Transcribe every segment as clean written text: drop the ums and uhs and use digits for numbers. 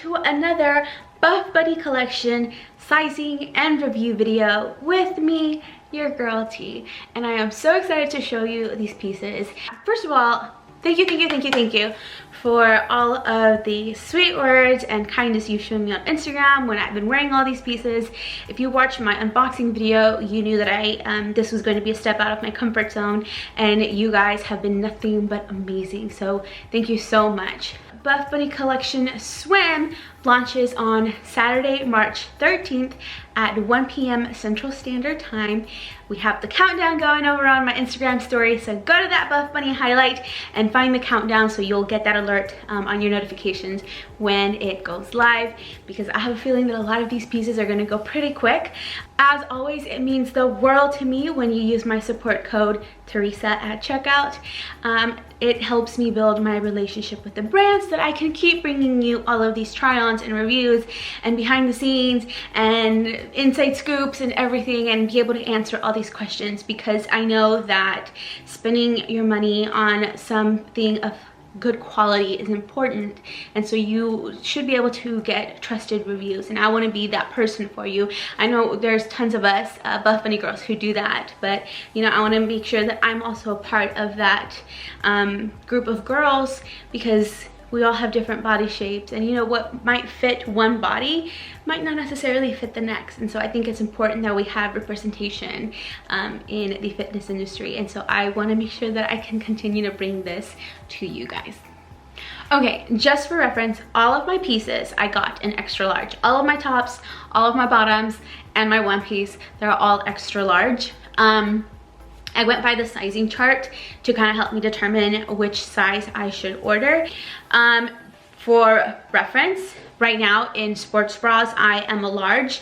to another Buffbunny collection sizing and review video with me, your girl T. And I am so excited to show you these pieces. First of all, thank you for all of the sweet words and kindness you've shown me on Instagram when I've been wearing all these pieces. If you watched my unboxing video, you knew that this was going to be a step out of my comfort zone, and you guys have been nothing but amazing. So thank you so much. Buffbunny Collection Swim launches on Saturday, March 13th at 1 p.m. Central Standard Time. We have the countdown going over on my Instagram story, so go to that Buffbunny highlight and find the countdown so you'll get that alert on your notifications when it goes live, because I have a feeling that a lot of these pieces are going to go pretty quick. As always, it means the world to me when you use my support code Teresa at checkout. It helps me build my relationship with the brand so that I can keep bringing you all of these try-ons and reviews and behind the scenes and inside scoops and everything, and be able to answer all these questions, because I know that spending your money on something of good quality is important, and so you should be able to get trusted reviews, and I want to be that person for you. I know there's tons of us Buffbunny girls who do that, but you know, I want to make sure that I'm also a part of that group of girls, because we all have different body shapes, and you know, what might fit one body might not necessarily fit the next. And so I think it's important that we have representation in the fitness industry, and so I want to make sure that I can continue to bring this to you guys. Okay, just for reference, all of my pieces I got in extra large. All of my tops, all of my bottoms, and my one piece, they're all extra large. I went by the sizing chart to kind of help me determine which size I should order. For reference, right now in sports bras, I am a large.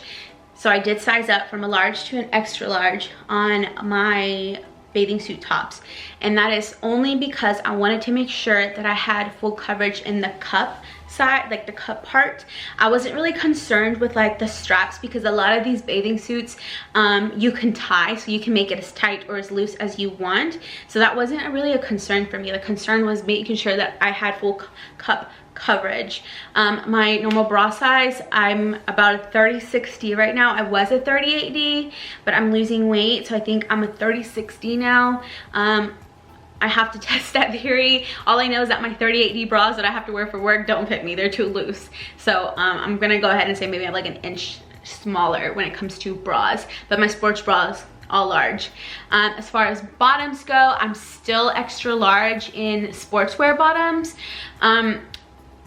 So I did size up from a large to an extra large on my bathing suit tops. And that is only because I wanted to make sure that I had full coverage in the cup side, like the cup part. I wasn't really concerned with like the straps, because a lot of these bathing suits you can tie, so you can make it as tight or as loose as you want. So that wasn't really a concern for me. The concern was making sure that I had full cup coverage. My normal bra size, I'm about a 30-60 right now. I was a 38D, but I'm losing weight, so I think I'm a 30-60 now. I have to test that theory. All I know is that my 38D bras that I have to wear for work don't fit me. They're too loose. So I'm gonna go ahead and say maybe I'm like an inch smaller when it comes to bras, but my sports bras all large. As far as bottoms go, I'm still extra large in sportswear bottoms.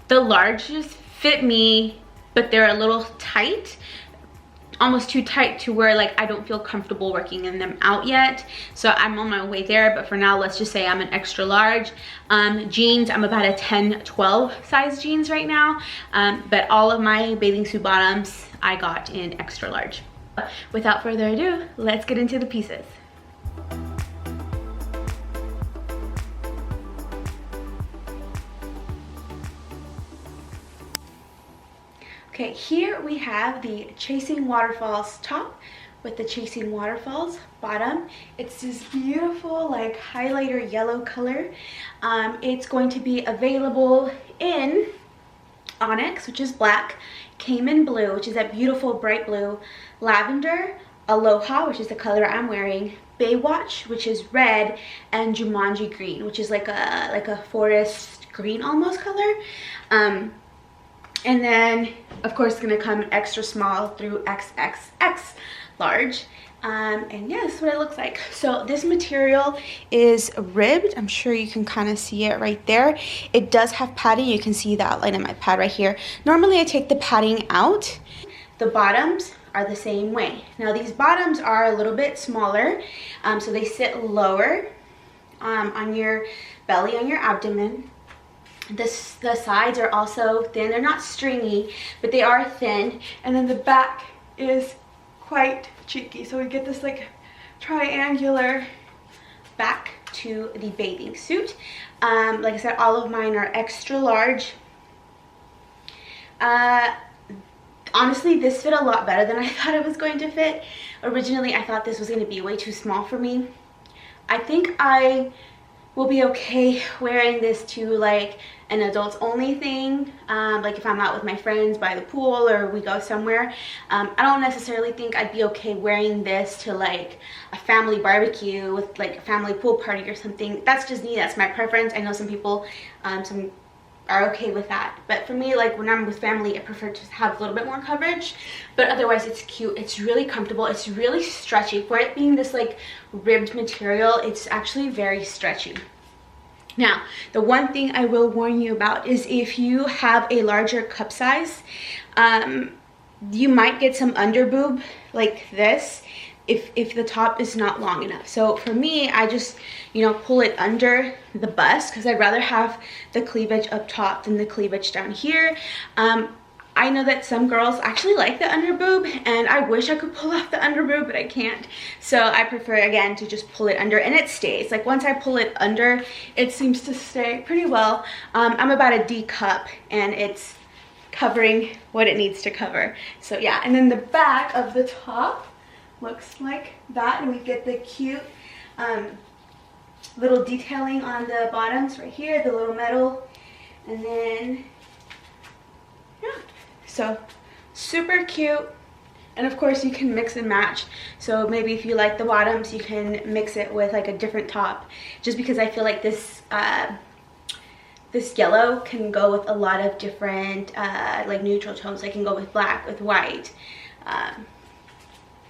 The larges fit me, but they're a little tight, almost too tight to where like I don't feel comfortable working in them out yet. So I'm on my way there, but for now, let's just say I'm an extra large. Jeans, I'm about a 10-12 size jeans right now, but all of my bathing suit bottoms I got in extra large. Without further ado, let's get into the pieces. Okay, here we have the Chasing Waterfalls top with the Chasing Waterfalls bottom. It's this beautiful like highlighter yellow color. It's going to be available in Onyx, which is black, Cayman blue, which is that beautiful bright blue, lavender, Aloha, which is the color I'm wearing, Baywatch, which is red, and Jumanji green, which is like a forest green almost color. And then, of course, it's gonna come extra small through XXX large. And yeah, this is what it looks like. So this material is ribbed. I'm sure you can kind of see it right there. It does have padding. You can see the outline of my pad right here. Normally, I take the padding out. The bottoms are the same way. Now, these bottoms are a little bit smaller, so they sit lower on your belly, on your abdomen. The sides are also thin. They're not stringy, but they are thin. And then the back is quite cheeky. So we get this like triangular back to the bathing suit. Like I said, all of mine are extra large. Honestly, this fit a lot better than I thought it was going to fit. Originally, I thought this was going to be way too small for me. I think I will be okay wearing this to like an adults only thing, like if I'm out with my friends by the pool or we go somewhere. I don't necessarily think I'd be okay wearing this to like a family barbecue with like a family pool party or something. That's just me, that's my preference. I know some people some are okay with that, but for me, like when I'm with family, I prefer to have a little bit more coverage. But otherwise it's cute, it's really comfortable, it's really stretchy. For it being this like ribbed material, it's actually very stretchy. Now, the one thing I will warn you about is if you have a larger cup size, you might get some under boob like this if the top is not long enough. So for me, I just, you know, pull it under the bust because I'd rather have the cleavage up top than the cleavage down here. I know that some girls actually like the under boob, and I wish I could pull off the under boob, but I can't. So I prefer, again, to just pull it under, and it stays. Like once I pull it under, it seems to stay pretty well. I'm about a D cup, and it's covering what it needs to cover. So yeah, and then the back of the top looks like that, and we get the cute little detailing on the bottoms right here, the little metal, and then yeah. So super cute. And of course you can mix and match. So maybe if you like the bottoms, you can mix it with like a different top, just because I feel like this this yellow can go with a lot of different like neutral tones. I can go with black, with white,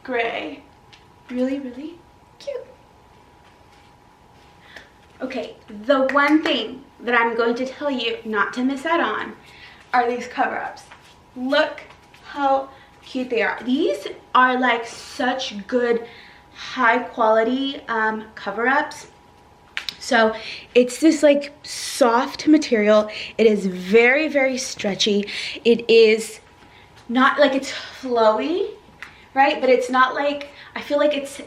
gray. Really, really cute. Okay, the one thing that I'm going to tell you not to miss out on are these cover-ups. Look how cute they are. These are like such good high quality cover-ups. So it's this like soft material. It is very, very stretchy. It is not like it's flowy, right? But it's not like, I feel like it's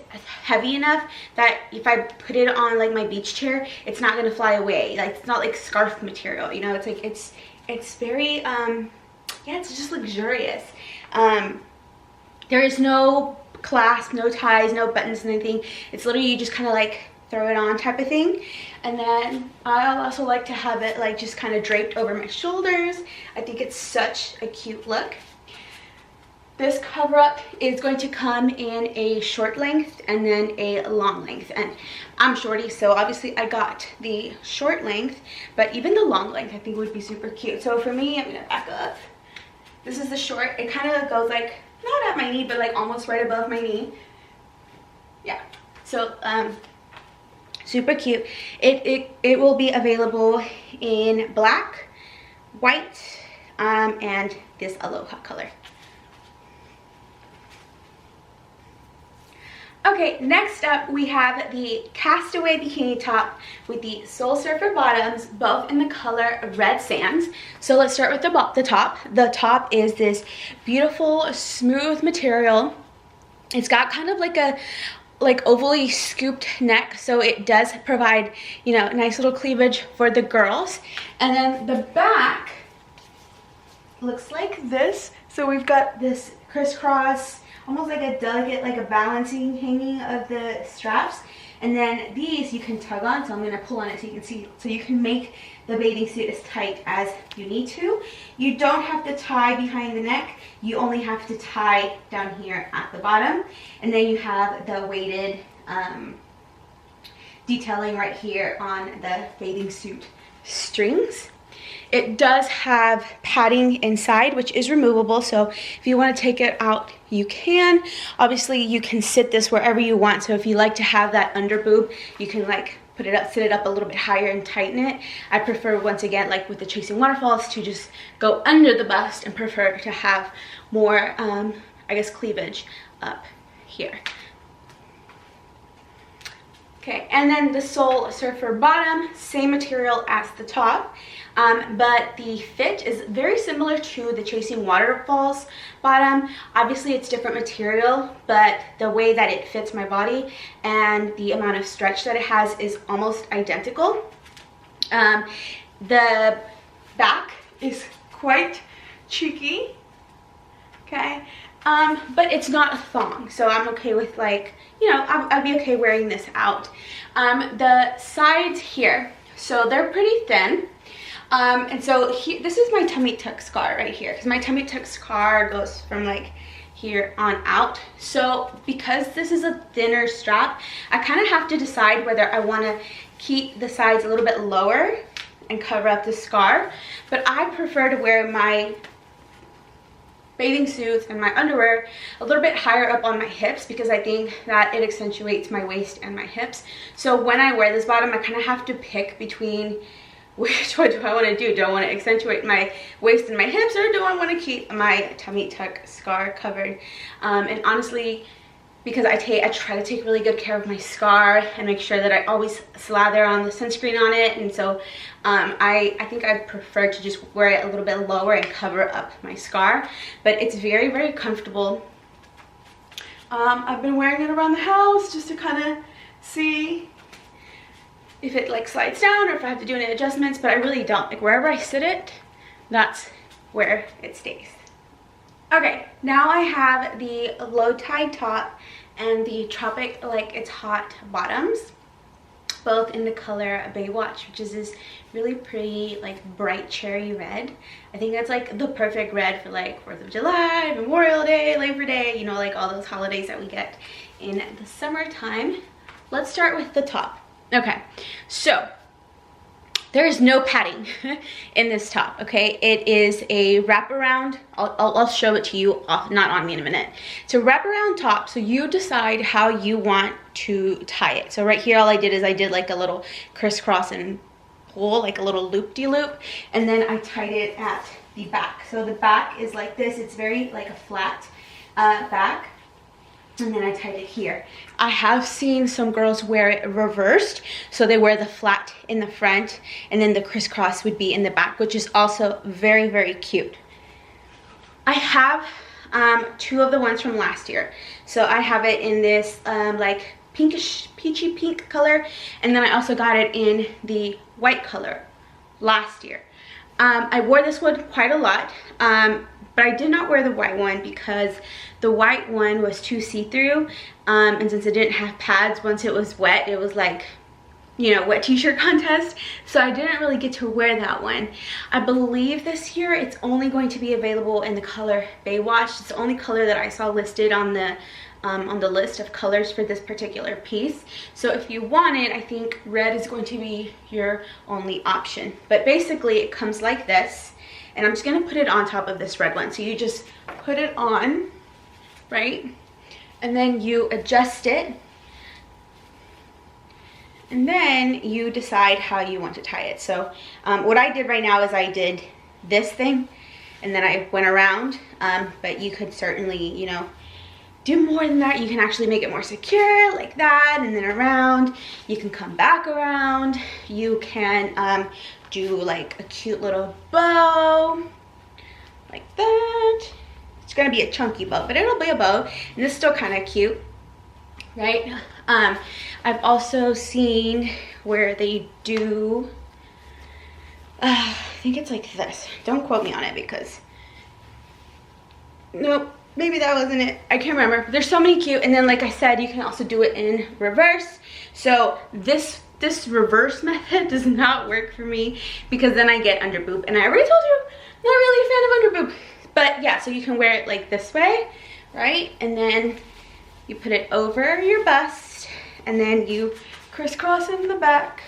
heavy enough that if I put it on like my beach chair, it's not gonna fly away. Like it's not like scarf material, you know? It's like it's very yeah, it's just luxurious. There is no clasp, no ties, no buttons, anything. It's literally you just kind of like throw it on type of thing. And then I also like to have it like just kind of draped over my shoulders. I think it's such a cute look. This cover up is going to come in a short length and then a long length, and I'm shorty, so obviously I got the short length, but even the long length I think would be super cute. So for me, I'm gonna back up. This is the short. It kind of goes like not at my knee, but like almost right above my knee. Yeah, so super cute. It will be available in black, white, and this aloha color. Okay, next up we have the Castaway bikini top with the Soul Surfer bottoms, both in the color Red Sands. So let's start with the top. The top is this beautiful, smooth material. It's got kind of like a ovally scooped neck, so it does provide, you know, nice little cleavage for the girls. And then the back looks like this. So we've got this crisscross, almost like a delicate, like a balancing hanging of the straps. And then these you can tug on, so I'm gonna pull on it so you can see, so you can make the bathing suit as tight as you need to. You don't have to tie behind the neck, you only have to tie down here at the bottom. And then you have the weighted detailing right here on the bathing suit strings. It does have padding inside, which is removable, so if you want to take it out, you can. Obviously, you can sit this wherever you want, so if you like to have that under boob, you can like put it up, sit it up a little bit higher and tighten it. I prefer, once again, like with the Chasing Waterfalls, to just go under the bust and prefer to have more, I guess, cleavage up here. Okay, and then the Soul Surfer bottom, same material as the top, but the fit is very similar to the Chasing Waterfalls bottom. Obviously it's different material, but the way that it fits my body and the amount of stretch that it has is almost identical. The back is quite cheeky, okay? but it's not a thong, so I'm okay with, like, you know, I'd be okay wearing this out. The sides here, so they're pretty thin. And so this is my tummy tuck scar right here, because my tummy tuck scar goes from like here on out. So because this is a thinner strap, I kind of have to decide whether I want to keep the sides a little bit lower and cover up the scar, but I prefer to wear my bathing suits and my underwear a little bit higher up on my hips, because I think that it accentuates my waist and my hips. So when I wear this bottom, I kind of have to pick between which one do I want to do. Do I want to accentuate my waist and my hips, or do I want to keep my tummy tuck scar covered? And honestly, because I try to take really good care of my scar and make sure that I always slather on the sunscreen on it, and so I think I prefer to just wear it a little bit lower and cover up my scar. But it's very, very comfortable. I've been wearing it around the house just to kind of see if it like slides down or if I have to do any adjustments, but I really don't. Like wherever I sit it, that's where it stays. Okay, now I have the low tide top and the tropic like it's hot bottoms, both in the color Baywatch, which is this really pretty like bright cherry red. I think that's like the perfect red for like 4th of July, Memorial Day, Labor Day, you know, like all those holidays that we get in the summertime. Let's start with the top. Okay, so there is no padding in this top, okay? It is a wraparound. I'll show it to you, not on me in a minute. It's a wraparound top, so you decide how you want to tie it. So right here, all I did is I did like a little crisscross and pull, like a little loop-de-loop, and then I tied it at the back. So the back is like this. It's very like a flat back. And then I tied it here. I have seen some girls wear it reversed, so they wear the flat in the front and then the crisscross would be in the back, which is also very, very cute. I have two of the ones from last year. So I have it in this like pinkish, peachy pink color, and then I also got it in the white color last year. I wore this one quite a lot, but I did not wear the white one because the white one was too see-through, and since it didn't have pads, once it was wet, it was like, you know, wet t-shirt contest, so I didn't really get to wear that one. I believe this year it's only going to be available in the color Baywatch. It's the only color that I saw listed on the list of colors for this particular piece. So if you want it, I think red is going to be your only option. But basically it comes like this, and I'm just gonna put it on top of this red one. So you just put it on, right? And then you adjust it, and then you decide how you want to tie it. So what I did right now is I did this thing, and then I went around, but you could certainly, you know, do more than that. You can actually make it more secure like that, and then around. You can come back around. You can do like a cute little bow like that. It's gonna be a chunky bow, but it'll be a bow, and it's still kind of cute, right? I've also seen where they do I think it's like this. Don't quote me on it because nope, maybe that wasn't it. I can't remember. There's so many cute, and then like I said, you can also do it in reverse. So this reverse method does not work for me because then I get under boob, and I already told you I'm not really a fan of under boob. But yeah, so you can wear it like this way, right? And then you put it over your bust, and then you crisscross in the back,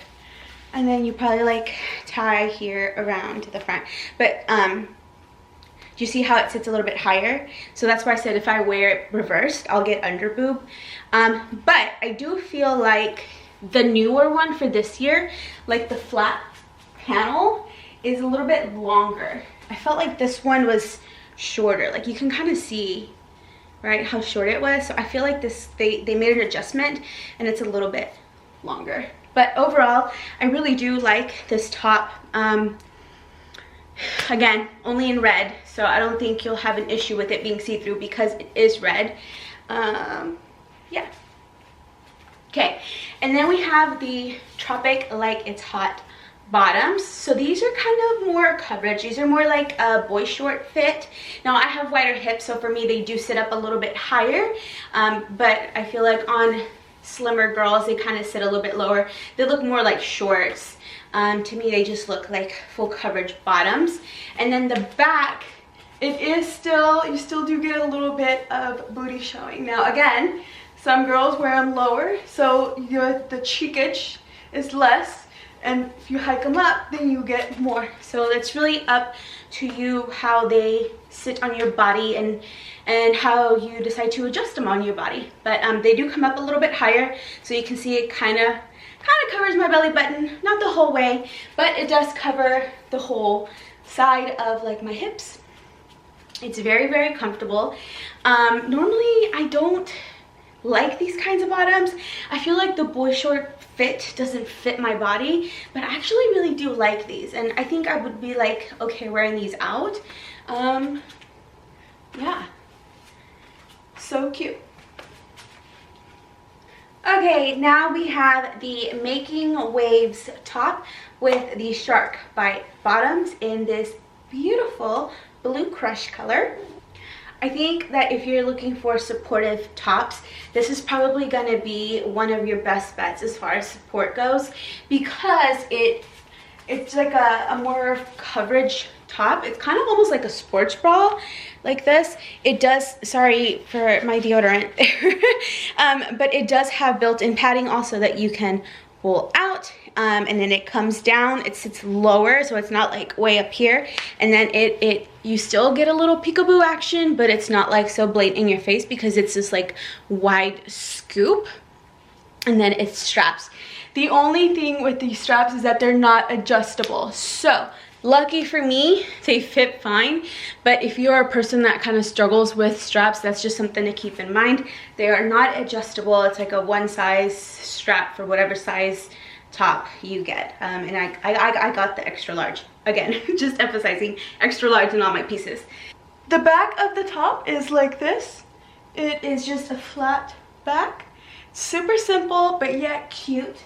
and then you probably like tie here around to the front. But do you see how it sits a little bit higher? So that's why I said if I wear it reversed, I'll get under boob. But I do feel like the newer one for this year, like the flat panel, is a little bit longer. I felt like this one was shorter. Like you can kind of see, right, how short it was. So I feel like this, they made an adjustment and it's a little bit longer. But overall, I really do like this top. Again, only in red, so I don't think you'll have an issue with it being see-through because it is red. Yeah. Okay, and then we have the Tropic Like It's Hot bottoms. So these are kind of more coverage. These are more like a boy short fit. Now I have wider hips, so for me they do sit up a little bit higher, but I feel like on slimmer girls they kind of sit a little bit lower. They look more like shorts. To me they just look like full coverage bottoms. And then the back, it is still, you still do get a little bit of booty showing. Now again, some girls wear them lower, so the cheekage is less, and if you hike them up, then you get more. So it's really up to you how they sit on your body and how you decide to adjust them on your body. But they do come up a little bit higher, so you can see it kind of covers my belly button, not the whole way, but it does cover the whole side of like my hips. It's very, very comfortable. Normally I don't like these kinds of bottoms. I feel like the boy short fit doesn't fit my body, but I actually really do like these, and I think I would be like okay wearing these out. Yeah, so cute. Okay, now we have the Making Waves top with the shark bite bottoms in this beautiful blue crush color. I think that if you're looking for supportive tops, this is probably going to be one of your best bets as far as support goes, because it's like a more coverage top. It's kind of almost like a sports bra like this. It does, sorry for my deodorant but it does have built-in padding also that you can pull out, and then it comes down. It sits lower, so it's not like way up here, and then you still get a little peekaboo action, but it's not like so blatant in your face because it's this like wide scoop. And then it's straps. The only thing with these straps is that they're not adjustable, so lucky for me they fit fine, but if you're a person that kind of struggles with straps, that's just something to keep in mind. They are not adjustable. It's like a one size strap for whatever size top you get, and I got the extra large. Again, just emphasizing extra large in all my pieces. The back of the top is like this. It is just a flat back, super simple but yet cute.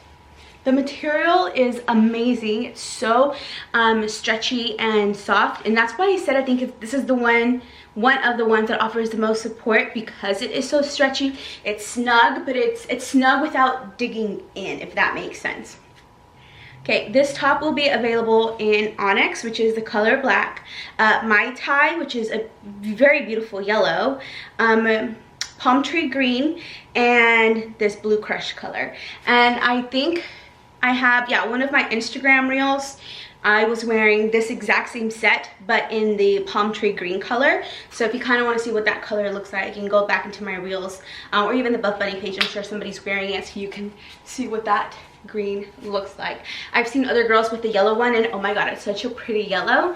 The material is amazing. It's so stretchy and soft, and that's why I said I think this is the one of the ones that offers the most support, because it is so stretchy. It's snug, but it's snug without digging in, if that makes sense. Okay, this top will be available in Onyx, which is the color black, Mai Tai, which is a very beautiful yellow, palm tree green, and this blue crush color. And I think I have, yeah, one of my Instagram reels, I was wearing this exact same set, but in the palm tree green color. So if you kind of want to see what that color looks like, you can go back into my reels, or even the Buffbunny page. I'm sure somebody's wearing it, so you can see what that green looks like. I've seen other girls with the yellow one, and oh my god, it's such a pretty yellow.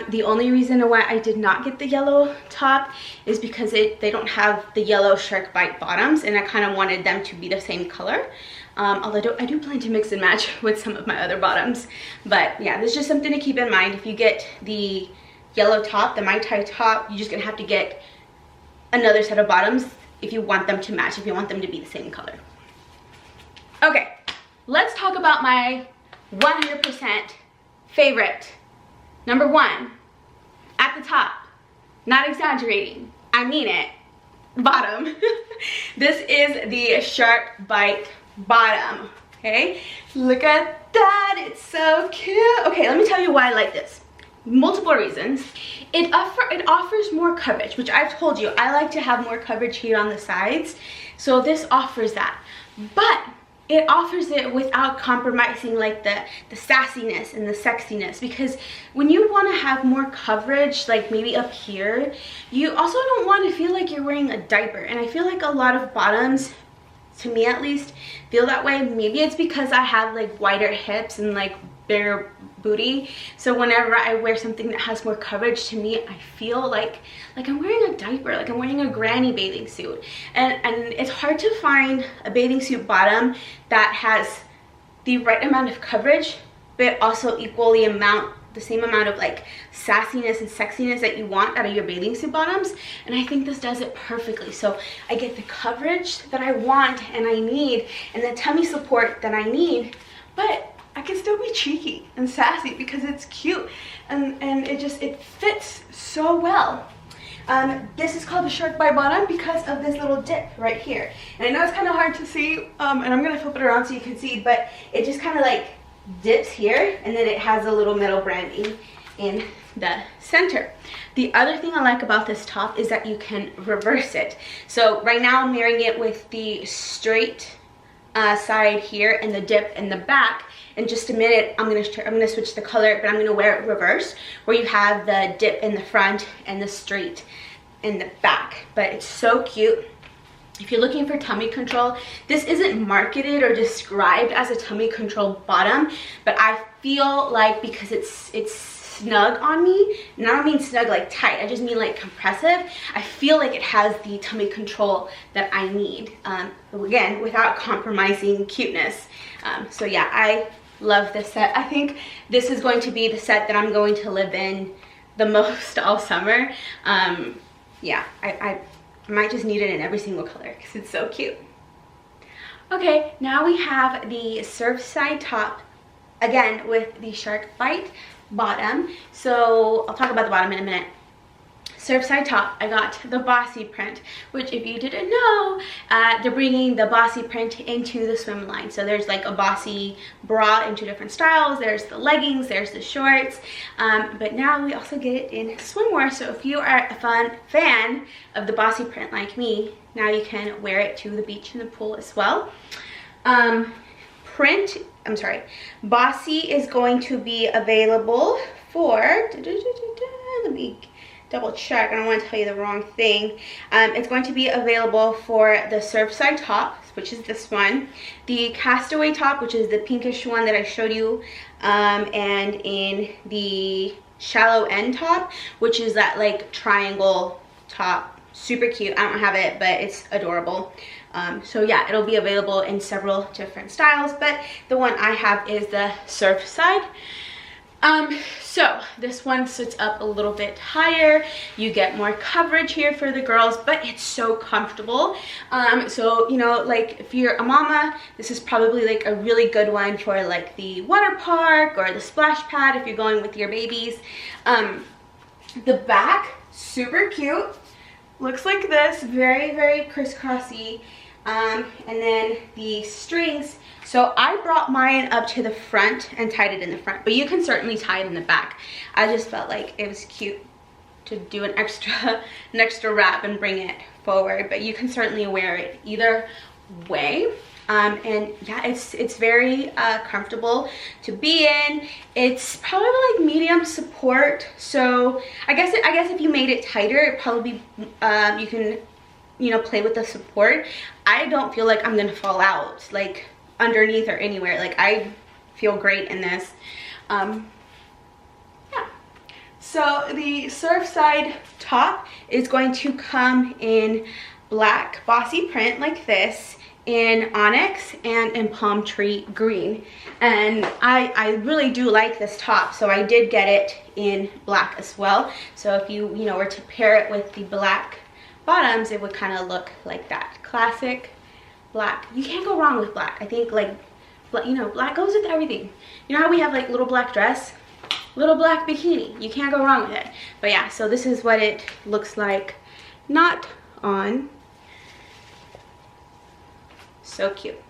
The only reason why I did not get the yellow top is because they don't have the yellow shark bite bottoms, and I kind of wanted them to be the same color. Although I do plan to mix and match with some of my other bottoms. But yeah, there's just something to keep in mind. If you get the yellow top, the Mai Tai top, you're just gonna have to get another set of bottoms if you want them to match, if you want them to be the same color. Okay, let's talk about my 100% favorite. Number one, at the top, not exaggerating, I mean it, bottom. This is the shark bite bottom. Okay, look at that, it's so cute. Okay, let me tell you why I like this. Multiple reasons. It offers more coverage, which I've told you I like to have more coverage here on the sides, so this offers that, but it offers it without compromising like the sassiness and the sexiness, because when you want to have more coverage, like maybe up here, you also don't want to feel like you're wearing a diaper. And I feel like a lot of bottoms, to me at least, feel that way. Maybe it's because I have like wider hips and like bigger booty, so whenever I wear something that has more coverage, to me I feel like I'm wearing a diaper, like I'm wearing a granny bathing suit, and it's hard to find a bathing suit bottom that has the right amount of coverage but also equally the same amount of like sassiness and sexiness that you want out of your bathing suit bottoms, and I think this does it perfectly. So I get the coverage that I want and I need, and the tummy support that I need, but I can still be cheeky and sassy because it's cute, and it fits so well. This is called the shark bite bottom because of this little dip right here. And I know it's kind of hard to see, and I'm gonna flip it around so you can see, but it just kind of like dips here, and then it has a little metal branding in the center. The other thing I like about this top is that you can reverse it. So right now I'm wearing it with the straight side here and the dip in the back. In just a minute, I'm gonna switch the color, but I'm gonna wear it reverse, where you have the dip in the front and the straight in the back. But it's so cute. If you're looking for tummy control, this isn't marketed or described as a tummy control bottom, but I feel like because it's snug on me, and I don't mean snug like tight, I just mean like compressive, I feel like it has the tummy control that I need, again, without compromising cuteness. So yeah, I love this set. I think this is going to be the set that I'm going to live in the most all summer. Yeah, I might just need it in every single color because it's so cute. Okay, now we have the Surfside top, again with the shark bite bottom. So I'll talk about the bottom in a minute. Surfside top, I got the bossy print, which if you didn't know, they're bringing the bossy print into the swim line. So there's like a bossy bra in 2 different styles. There's the leggings, there's the shorts, but now we also get it in swimwear. So if you are a fan of the bossy print like me, now you can wear it to the beach and the pool as well. Bossy is going to be available for, let me double check, I don't want to tell you the wrong thing. It's going to be available for the Surfside top, which is this one, the Castaway top, which is the pinkish one that I showed you, and in the shallow end top, which is that like triangle top. Super cute. I don't have it, but it's adorable. So yeah, it'll be available in several different styles, but the one I have is the Surfside. So this one sits up a little bit higher. You get more coverage here for the girls, but it's so comfortable. So, you know, like if you're a mama, this is probably like a really good one for like the water park or the splash pad if you're going with your babies. The back, super cute. Looks like this, very, very crisscrossy. And then the strings, so I brought mine up to the front and tied it in the front, but you can certainly tie it in the back. I just felt like it was cute to do an extra wrap and bring it forward, but you can certainly wear it either way. And yeah, it's very comfortable to be in. It's probably like medium support, so I guess if you made it tighter, it probably you can, you know, play with the support. I don't feel like I'm gonna fall out like underneath or anywhere. Like I feel great in this. Yeah. So the Surfside top is going to come in black bossy print like this, in onyx, and in palm tree green. And I really do like this top, so I did get it in black as well. So if you know, were to pair it with the black bottoms, it would kind of look like that. Classic black. You can't go wrong with black. I think like, you know, black goes with everything. You know how we have like little black dress, little black bikini. You can't go wrong with it. But yeah, so this is what it looks like not on. So cute.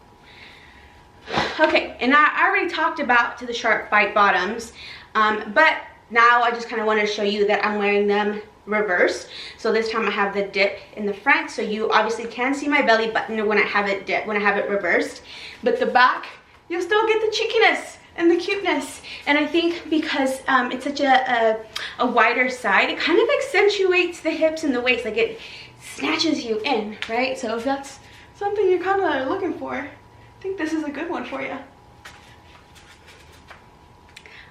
Okay, and I already talked about the shark bite bottoms, but now I just kind of wanted to show you that I'm wearing them reversed. So this time I have the dip in the front, so you obviously can see my belly button when I have it reversed. But the back, you'll still get the cheekiness and the cuteness. And I think because it's such a wider side, it kind of accentuates the hips and the waist, like it snatches you in, right? So if that's something you're kind of looking for, I think this is a good one for you.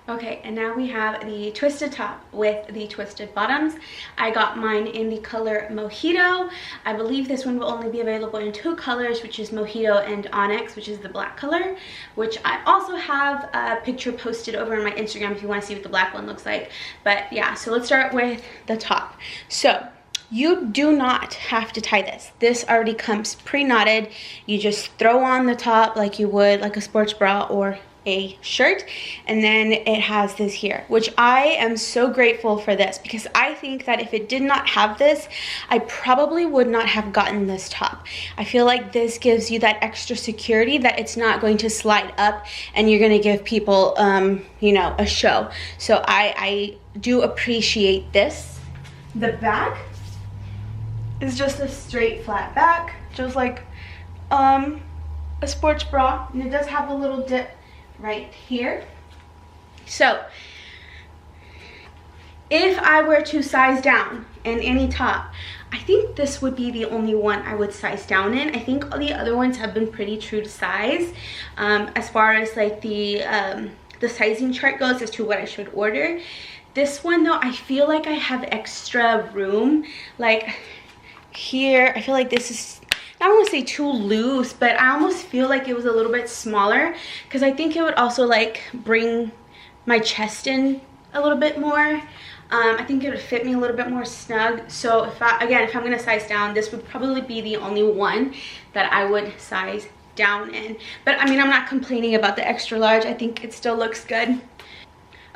Okay, and now we have the twisted top with the twisted bottoms. I got mine in the color Mojito. I believe this one will only be available in 2 colors, which is Mojito and Onyx, which is the black color, which I also have a picture posted over on my Instagram if you want to see what the black one looks like. But yeah, so let's start with the top. So you do not have to tie this. This already comes pre-knotted. You just throw on the top like you would like a sports bra or a shirt, and then it has this here, which I am so grateful for this, because I think that if it did not have this, I probably would not have gotten this top. I feel like this gives you that extra security that it's not going to slide up and you're going to give people you know, a show. So I do appreciate this. The back is just a straight flat back, just like a sports bra, and it does have a little dip right here. So if I were to size down in any top, I think this would be the only one I would size down in. I think all the other ones have been pretty true to size as far as like the sizing chart goes as to what I should order. This one though, I feel like I have extra room. Like here, I feel like this is, I don't want to say too loose, but I almost feel like it was a little bit smaller, because I think it would also like bring my chest in a little bit more. I think it would fit me a little bit more snug. So if I'm gonna size down, this would probably be the only one that I would size down in. But I mean, I'm not complaining about the extra large. I think it still looks good.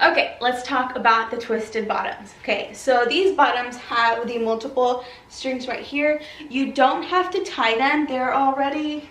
Okay, let's talk about the twisted bottoms. Okay, so these bottoms have the multiple strings right here. You don't have to tie them. They're already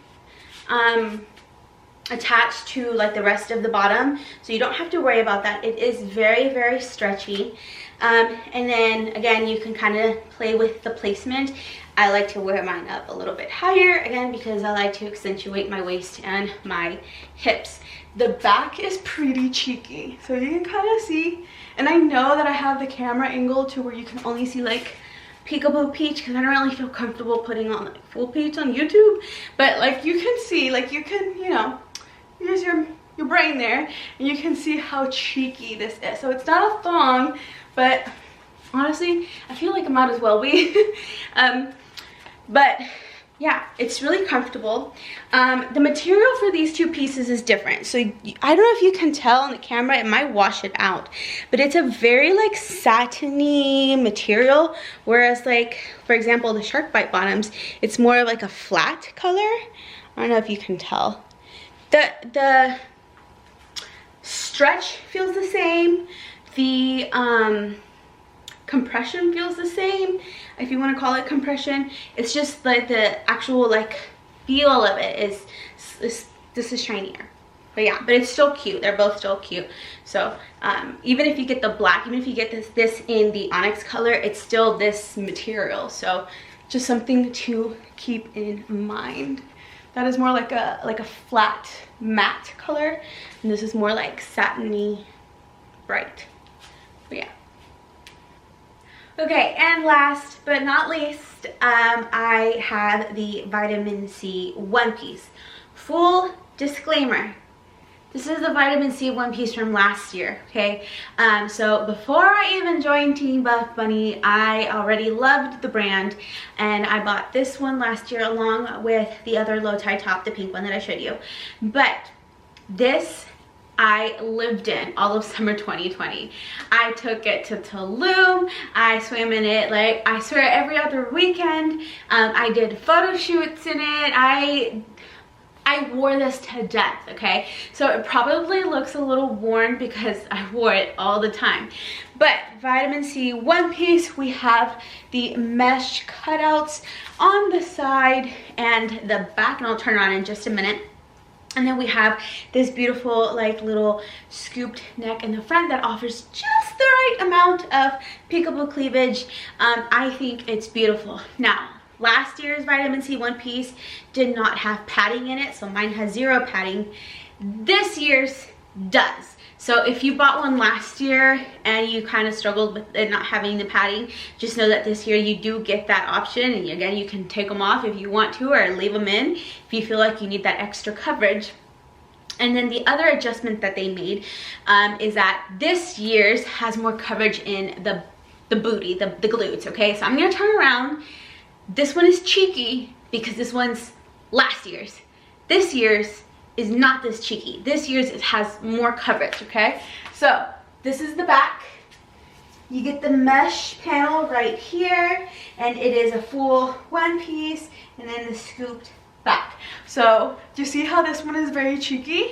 attached to like the rest of the bottom, so you don't have to worry about that. It is very, very stretchy. And then again, you can kind of play with the placement. I like to wear mine up a little bit higher, again, because I like to accentuate my waist and my hips. The back is pretty cheeky, so you can kind of see, and I know that I have the camera angle to where you can only see like peekaboo peach, because I don't really feel comfortable putting on like full peach on YouTube, but like you can see, like you can, you know, use your brain there, and you can see how cheeky this is. So it's not a thong, but honestly, I feel like it might as well be. But yeah, it's really comfortable. The material for these two pieces is different. So I don't know if you can tell on the camera, it might wash it out, but it's a very like satiny material. Whereas like, for example, the shark bite bottoms, it's more of like a flat color. I don't know if you can tell. The stretch feels the same. The compression feels the same, if you want to call it compression. It's just like the actual like feel of it is this is shinier. But yeah, but it's still cute. They're both still cute. So even if you get the black, even if you get this in the onyx color, it's still this material. So just something to keep in mind. That is more like a flat matte color, and this is more like satiny bright. But yeah. Okay, and last but not least, I have the vitamin C one piece. Full disclaimer, this is the vitamin C one piece from last year, okay? So before I even joined Team Buffbunny, I already loved the brand, and I bought this one last year along with the other low tie top, the pink one that I showed you. But this I lived in all of summer 2020. I took it to Tulum. I swam in it like, I swear, every other weekend. I did photo shoots in it. I wore this to death, okay? So it probably looks a little worn because I wore it all the time. But vitamin C one piece, we have the mesh cutouts on the side and the back, and I'll turn it on in just a minute. And then we have this beautiful like little scooped neck in the front that offers just the right amount of peekaboo cleavage. I think it's beautiful. Now, last year's vitamin C one piece did not have padding in it, so mine has 0 padding. This year's does. So if you bought one last year and you kind of struggled with it not having the padding, just know that this year you do get that option, and again, you can take them off if you want to, or leave them in if you feel like you need that extra coverage. And then the other adjustment that they made is that this year's has more coverage in the booty, the glutes, okay? So I'm gonna turn around. This one is cheeky because this one's last year's. This year's is not this cheeky. This year's has more coverage, okay? So this is the back. You get the mesh panel right here, and it is a full one piece, and then the scooped back. So do you see how this one is very cheeky?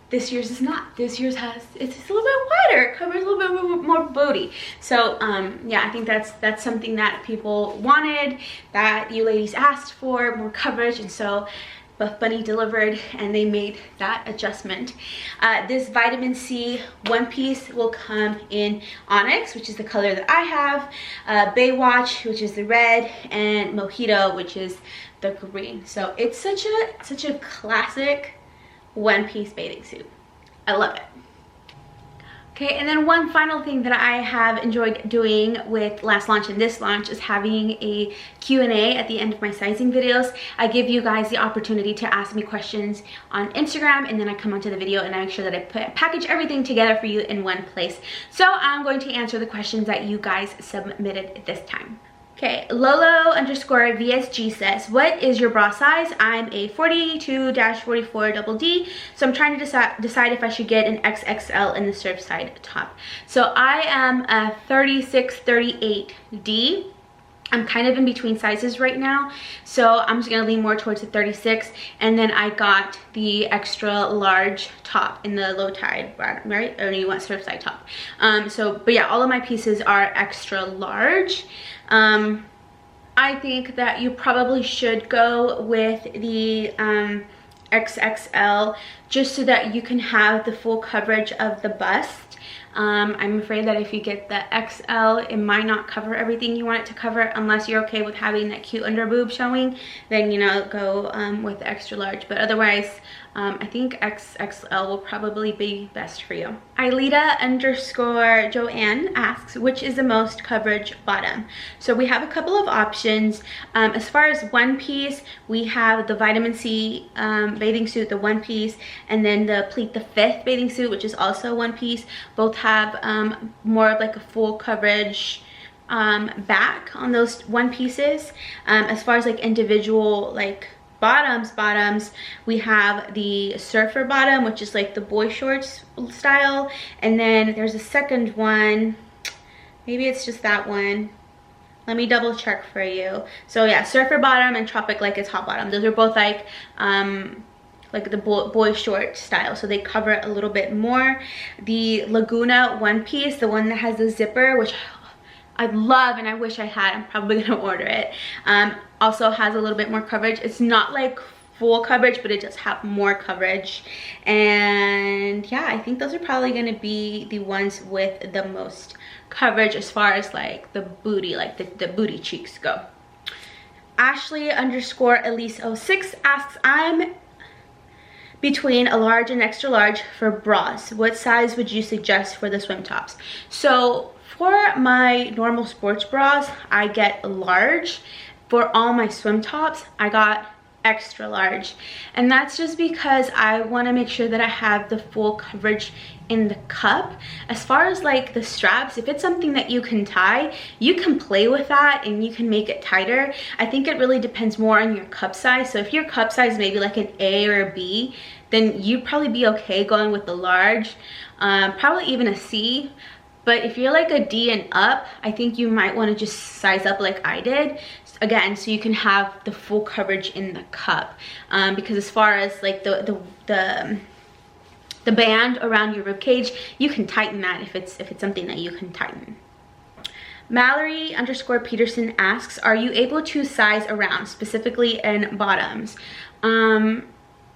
This year's is not. This year's it's a little bit wider. It covers a little bit more booty. So yeah, I think that's something that people wanted, that you ladies asked for, more coverage, and so Buffbunny delivered and they made that adjustment. This vitamin C one piece will come in Onyx, which is the color that I have, Baywatch, which is the red, and Mojito, which is the green. So it's such a classic one-piece bathing suit. I love it. Okay, and then one final thing that I have enjoyed doing with last launch and this launch is having a Q&A at the end of my sizing videos. I give you guys the opportunity to ask me questions on Instagram, and then I come onto the video and I make sure that I package everything together for you in one place. So I'm going to answer the questions that you guys submitted this time. Okay, Lolo_VSG says, what is your bra size? I'm a 42-44 double D, so I'm trying to decide if I should get an XXL in the Surfside top. So I am a 36-38D. I'm kind of in between sizes right now, so I'm just gonna lean more towards the 36, and then I got the extra large top in the low tide, right? Or you want Surfside top. But yeah, all of my pieces are extra large. I think that you probably should go with the XXL just so that you can have the full coverage of the bust. I'm afraid that if you get the XL, it might not cover everything you want it to cover, unless you're okay with having that cute under boob showing. Then, you know, go with the extra large. But otherwise, I think XXL will probably be best for you. Ilita_Joanne asks, which is the most coverage bottom? So we have a couple of options. As far as one piece, we have the vitamin C bathing suit, the one piece, and then the Pleat the Fifth bathing suit, which is also one piece. Both have more of like a full coverage back on those one pieces. As far as like individual like bottoms, we have the surfer bottom, which is like the boy shorts style, and then there's a second one, maybe it's just that one, let me double check for you. So yeah, surfer bottom and tropic like it's hot bottom. Those are both like the boy short style, so they cover a little bit more. The Laguna one piece, the one that has the zipper, which I love and I wish I had, I'm probably gonna order it, also has a little bit more coverage. It's not like full coverage, but it does have more coverage. And yeah, I think those are probably gonna be the ones with the most coverage as far as like the booty, like the booty cheeks go. Ashley_Elise06 asks, I'm between a large and extra large for bras. What size would you suggest for the swim tops? So for my normal sports bras, I get a large. For all my swim tops, I got extra large. And that's just because I want to make sure that I have the full coverage in the cup. As far as like the straps, if it's something that you can tie, you can play with that and you can make it tighter. I think it really depends more on your cup size. So if your cup size maybe like an A or a B, then you'd probably be okay going with the large, probably even a C. But if you're like a D and up, I think you might want to just size up like I did, again, so you can have the full coverage in the cup. Because as far as like the band around your rib cage, you can tighten that if it's something that you can tighten. Mallory_Peterson asks, are you able to size around, specifically in bottoms?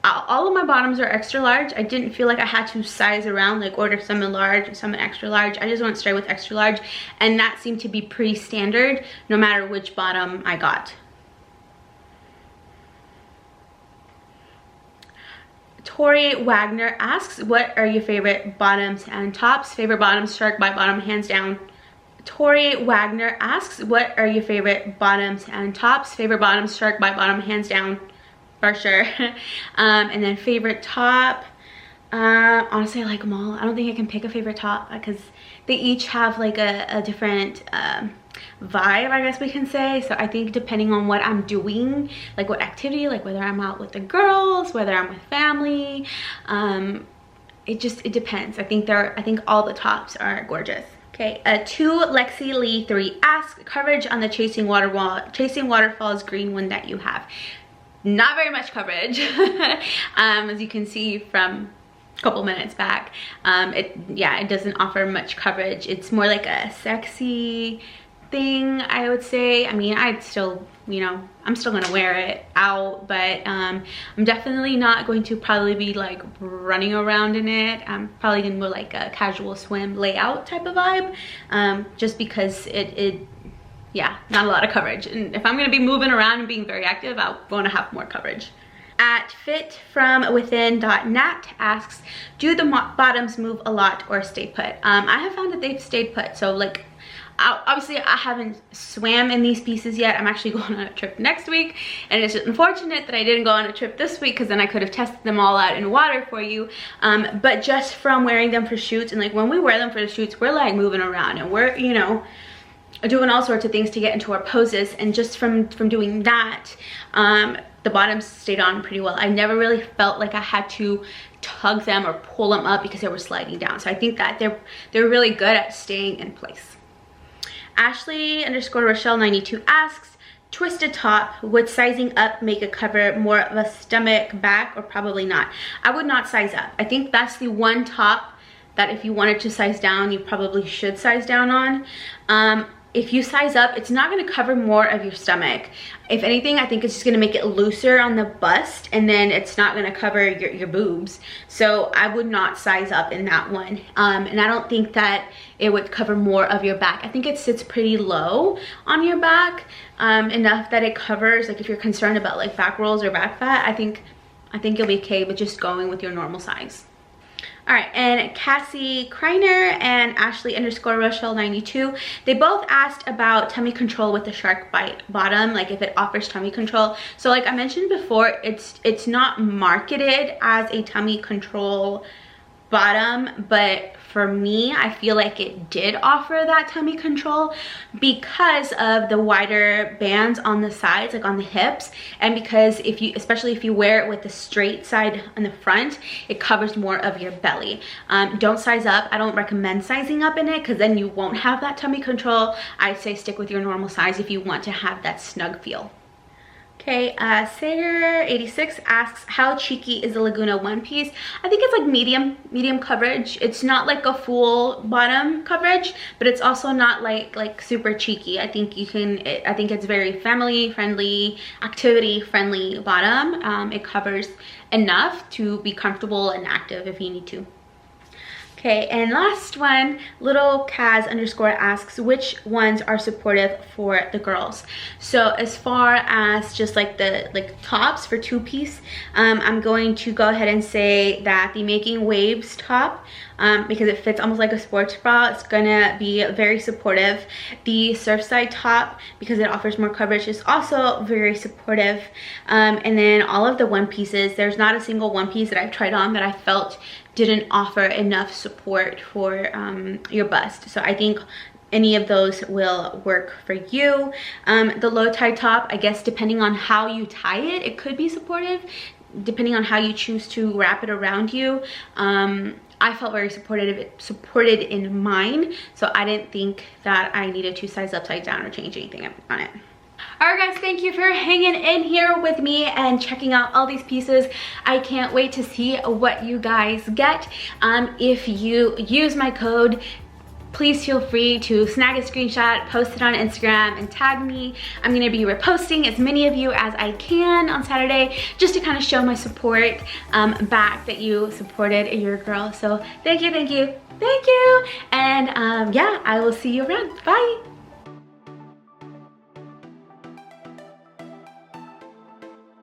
All of my bottoms are extra large. I didn't feel like I had to size around, like order some in large and some in extra large. I just went straight with extra large, and that seemed to be pretty standard no matter which bottom I got. Tori Wagner asks, what are your favorite bottoms and tops? Favorite bottoms, shark bite bottom, hands down. Tori Wagner asks, what are your favorite bottoms and tops? Favorite bottoms, shark bite bottom, hands down. For sure. And then favorite top, honestly I like them all. I don't think I can pick a favorite top because they each have like a different vibe, I guess we can say. So I think depending on what I'm doing, like what activity, like whether I'm out with the girls, whether I'm with family, it depends. I think all the tops are gorgeous. Okay, 2 Lexi Lee 3 asks, coverage on the Chasing Waterfalls green one that you have. Not very much coverage, as you can see from couple minutes back. It doesn't offer much coverage. It's more like a sexy thing, I would say. I mean, I'd still, you know, I'm still gonna wear it out, but I'm definitely not going to probably be like running around in it. I'm probably gonna go like a casual swim layout type of vibe, just because yeah, not a lot of coverage. And if I'm gonna be moving around and being very active, I want to have more coverage. At fitfromwithin.net asks, do the bottoms move a lot or stay put? I have found that they've stayed put. So like, obviously I haven't swam in these pieces yet. I'm actually going on a trip next week, and it's just unfortunate that I didn't go on a trip this week, because then I could have tested them all out in water for you. But just from wearing them for shoots, and like when we wear them for the shoots, we're like moving around and we're, you know, doing all sorts of things to get into our poses, and just from doing that, the bottoms stayed on pretty well. I never really felt like I had to tug them or pull them up because they were sliding down. So I think that they're really good at staying in place. Ashley_Rochelle92 asks, twisted top, would sizing up make a cover more of a stomach, back, or probably not? I would not size up. I think that's the one top that if you wanted to size down, you probably should size down on. If you size up, it's not going to cover more of your stomach. If anything, I think it's just going to make it looser on the bust, and then it's not going to cover your boobs. So I would not size up in that one. And I don't think that it would cover more of your back. I think it sits pretty low on your back, enough that it covers, like if you're concerned about like back rolls or back fat, I think you'll be okay with just going with your normal size. All right, and Cassie Kreiner and Ashley_Rochelle92, they both asked about tummy control with the shark bite bottom, like if it offers tummy control. So like I mentioned before, it's not marketed as a tummy control bottom, but for me, I feel like it did offer that tummy control because of the wider bands on the sides, like on the hips, and because especially if you wear it with the straight side on the front, it covers more of your belly. Don't size up. I don't recommend sizing up in it, because then you won't have that tummy control. I'd say stick with your normal size if you want to have that snug feel. Okay, Sager86 asks, how cheeky is the Laguna one piece? I think it's like medium coverage. It's not like a full bottom coverage, but it's also not like super cheeky. I think I think it's very family friendly, activity friendly bottom. It covers enough to be comfortable and active if you need to. Okay, and last one, little Kaz_ asks, which ones are supportive for the girls? So as far as just like the tops for two-piece, I'm going to go ahead and say that the Making Waves top, because it fits almost like a sports bra, it's gonna be very supportive. The Surfside top, because it offers more coverage, is also very supportive. And then all of the one pieces, there's not a single one piece that I've tried on that I felt didn't offer enough support for your bust. So I think any of those will work for you. The low tie top, I guess depending on how you tie it, it could be supportive, depending on how you choose to wrap it around you. I felt very supported in mine, so I didn't think that I needed to size upside down or change anything on it. Alright guys, thank you for hanging in here with me and checking out all these pieces. I can't wait to see what you guys get. If you use my code, please feel free to snag a screenshot, post it on Instagram, and tag me. I'm going to be reposting as many of you as I can on Saturday, just to kind of show my support back that you supported your girl. So thank you, and yeah, I will see you around. Bye.